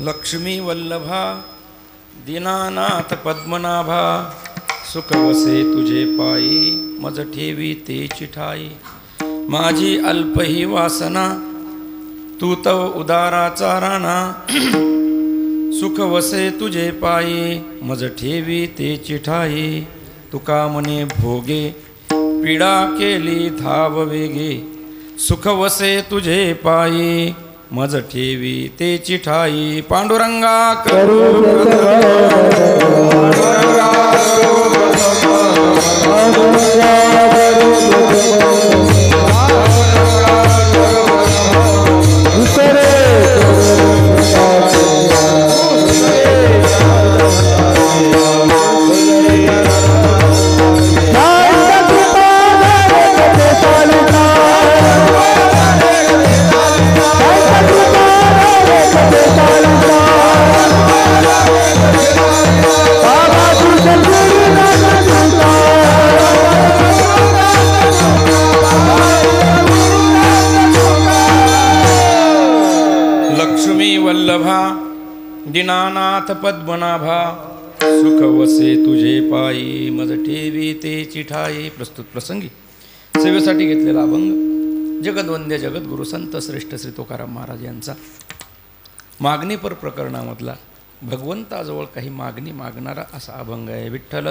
लक्ष्मी वल्लभा दीनानाथ पद्मनाभा सुख वसे तुझे पायी मज ठेवी तेची ठाई माझी अल्प ही वासना तू तव उदाराचा राणा सुख वसे तुझे पायी मज ठेवी तेची ठाई तुका मने भोगे पीडा केली धाव वेगे सुख वसे तुझे पायी मज ठेवी तेची ठाई पांडुरंगा करू पांडुरंगा दीनानाथ पद्मनाभा सुख वसे तुझे पायी मज ठेवी तेची ठाई. प्रस्तुत प्रसंगी सेवेसाठी घेतलेला अभंग जगद्वंद्य जगद्गुरु संत श्रेष्ठ श्री तुकाराम महाराज यांचा मागणीपर प्रकरणामधला भगवंताजवळ काही मागणी मागणारा असा अभंग आहे. विठ्ठल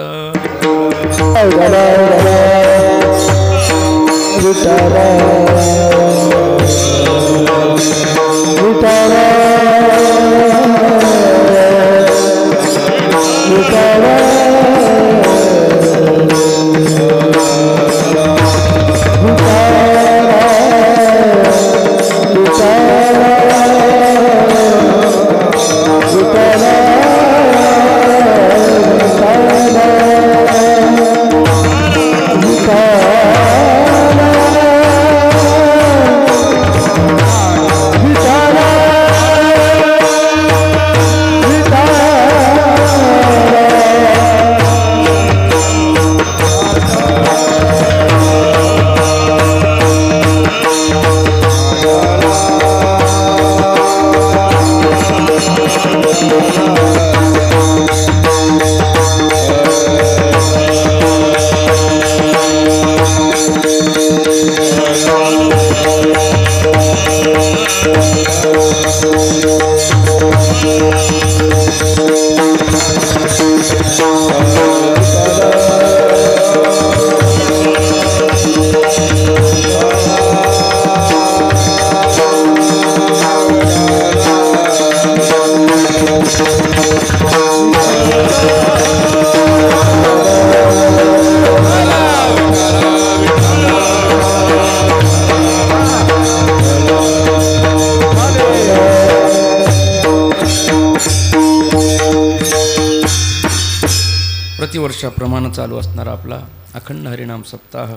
प्रतिवर्षाप्रमाणे चालू असणारा आपला अखंड हरिनाम सप्ताह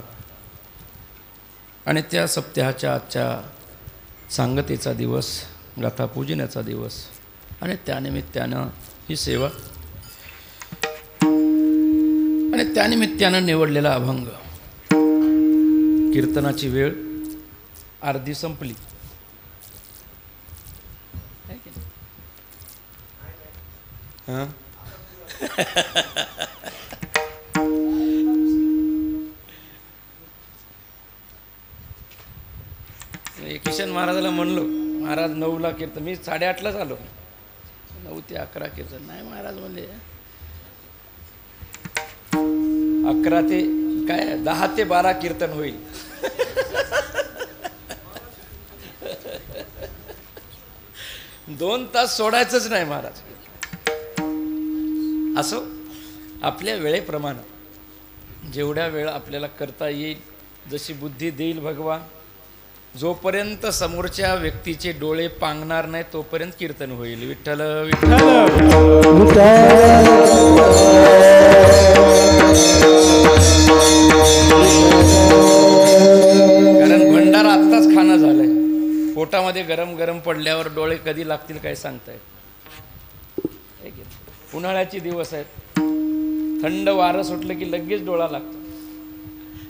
आणि त्या सप्ताहाच्या आजच्या सांगतेचा दिवस, गाथा पूजनाचा दिवस आणि त्यानिमित्तानं ही सेवा आणि त्यानिमित्तानं निवडलेला अभंग. कीर्तनाची वेळ अर्धी संपली. हां किशन महाराजाला म्हणलो, महाराज 9ला कीर्तन, मी 8:30लाच आलो, 9 ते 11 कीर्तन. नाही महाराज म्हणले 11 ते काय 10 ते 12 कीर्तन होईल. दोन तास सोडायचंच नाही महाराज. असो आपल्या वेळेप्रमाणे जेवढ्या वेळ आपल्याला करता येईल, जशी बुद्धी देईल भगवान, जोपर्यंत समोरच्या व्यक्तीचे डोळे पांगणार नाही तोपर्यंत कीर्तन होईल. विठ्ठल विठ्ठल. कारण भंडारा आत्ताच खाणं झालंय, पोटामध्ये गरम गरम पडल्यावर डोळे कधी लागतील काय सांगताय. उन्हाळ्याचे दिवस आहेत, थंड वारं सुटलं की लगेच डोळा लागतो.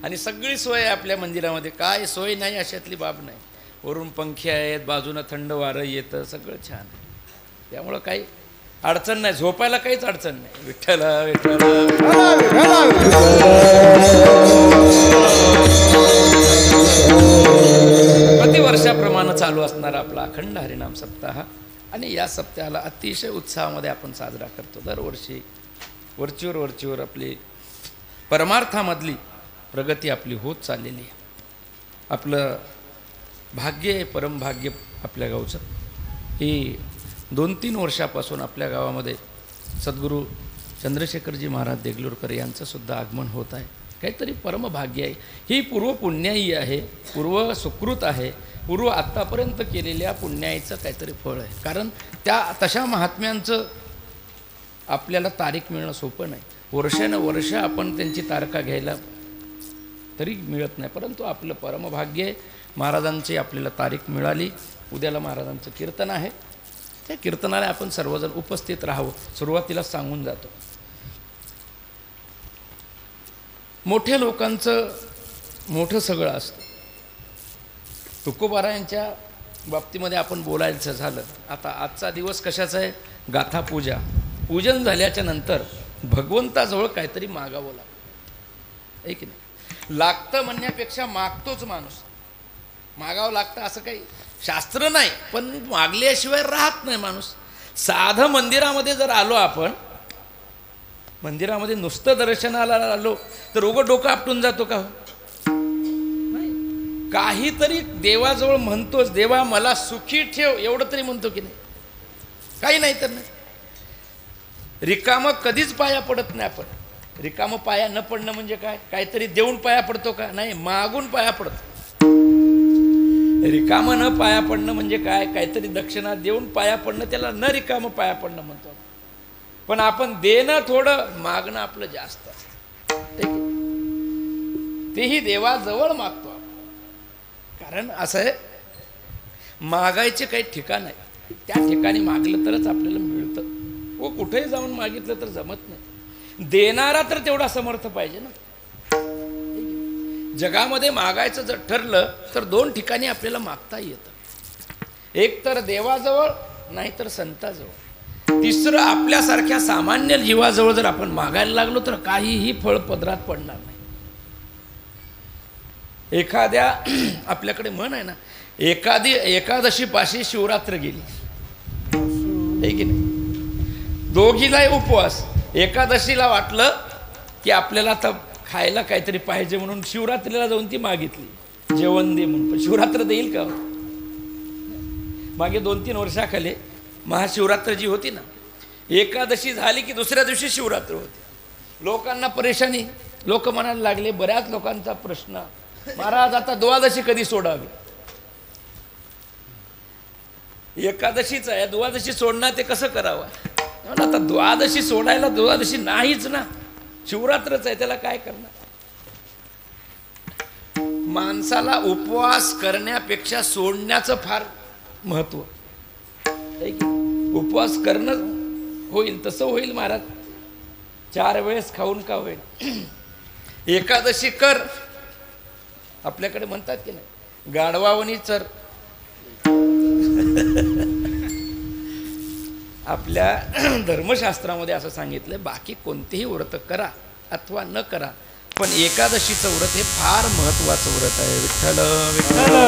आणि सगळी सोय आहे आपल्या मंदिरामध्ये, काय सोय नाही अशातली बाब नाही. वरून पंखे आहेत, बाजूनं थंड वारं येतं, सगळं छान आहे. त्यामुळं काही अडचण नाही, झोपायला काहीच अडचण नाही. विठ्ठल विठ्ठल. प्रतिवर्षाप्रमाणे चालू असणारा आपला अखंड हरिनाम सप्ताह आणि या सप्ताहाला अतिशय उत्साहामध्ये आपण साजरा करतो. दरवर्षी वरचीवर आपली परमार्थामधली प्रगती आपली होत चाललेली आहे. आपलं भाग्य आहे, परमभाग्य आपल्या गावचं. ही 2-3 वर्षापासून आपल्या गावामध्ये सद्गुरू चंद्रशेखरजी महाराज देगलूरकर यांचंसुद्धा आगमन होत आहे. काहीतरी परमभाग्य आहे. ही पूर्व पुण्याई आहे, पूर्व सुकृत आहे, पूर्व आत्तापर्यंत केलेल्या पुण्याईचं काहीतरी फळ आहे. कारण त्या तशा महात्म्यांचं आपल्याला तारीख मिळणं सोपं नाही. वर्षानुवर्ष आपण त्यांची तारखा घ्यायला तरी मिळत नाही, परंतु आपलं परमभाग्य आहे. महाराजांची आपल्याला तारीख मिळाली. उद्याला महाराजांचं कीर्तन आहे. त्या कीर्तनाला आपण सर्वजण उपस्थित राहावं. सुरुवातीला सांगून जातो, मोठ्या लोकांचं मोठं सगळं असतं. तुकोबारायांच्या बाबतीमध्ये आपण बोलायचं झालं, आता आजचा दिवस कशाचा आहे, गाथा पूजा, पूजन झाल्याच्या नंतर भगवंताजवळ काहीतरी मागावं लागतं, आहे की नाही? लागतं म्हणण्यापेक्षा मागतोच माणूस. मागावं लागतं असं काही शास्त्र नाही, पण मागल्याशिवाय राहत नाही माणूस. साधं मंदिरामध्ये जर आलो आपण, मंदिरामध्ये नुसतं दर्शनाला आलो तर उघड डोकं आपटून जातो का? नाही. काहीतरी देवाजवळ म्हणतोच, देवा मला सुखी ठेव, एवढं तरी म्हणतो की नाही? काही नाही तर नाही. रिकामं कधीच पाया पडत नाही आपण. रिकामं पाया न पडणं म्हणजे काय? काहीतरी देऊन पाया पडतो का? नाही, मागून पाया पडतो. रिकामं न पाया पडणं म्हणजे काय? काहीतरी दक्षिणा देऊन पाया पडणं, त्याला न रिकामं पाया पडणं म्हणतो. पण आपण देणं थोडं, मागणं आपलं जास्त असतं. तेही देवाजवळ मागतो आपण. कारण असं आहे, मागायचे काही ठिकाण आहे, त्या ठिकाणी मागलं तरच आपल्याला मिळतं. व कुठेही जाऊन मागितलं तर जमत नाही. देणारा तर तेवढा समर्थ पाहिजे ना. जगामध्ये मागायचं जर ठरलं तर 2 ठिकाणी आपल्याला मागता येतं. एक तर देवाजवळ, नाही तर संताजवळ. तिसरं आपल्यासारख्या सामान्य जीवाजवळ जर आपण मागायला लागलो तर काहीही फळ पदरात पडणार नाही. एखाद्या आपल्याकडे म्हण आहे ना, एकादशीपाशी शिवरात्र गेली, आहे की नाही? दोघीलाही उपवास. एकादशीला वाटलं की आपल्याला तर खायला काहीतरी पाहिजे म्हणून शिवरात्रीला जाऊन ती मागितली, जेवण दे म्हणून. पण शिवरात्र देईल का? मागे 2-3 वर्षाखाली महाशिवरात्र जी होती ना, एकादशी झाली की दुसऱ्या दिवशी शिवरात्र होती. लोकांना परेशानी. लोक म्हणायला लागले, बऱ्याच लोकांचा प्रश्न, महाराज आता द्वादशी कधी सोडावी? एकादशीच आहे, द्वादशी सोडणार, ते कसं करावं? आता द्वादशी सोडायला द्वादशी नाहीच ना, शिवरात्रच आहे, त्याला काय करणार? माणसाला उपवास करण्यापेक्षा सोडण्याचं फार महत्व. उपवास करणं होईल तसं होईल महाराज, 4 वेळेस खाऊन का होईल. एकादशी कर. आपल्याकडे म्हणतात की नाही, गाढवावणी चर. आपल्या धर्मशास्त्रामध्ये असं सांगितलं, बाकी कोणतेही व्रत करा अथवा न करा, पण एकादशीचं व्रत हे फार महत्त्वाचं व्रत आहे. विठ्ठल विठ्ठल.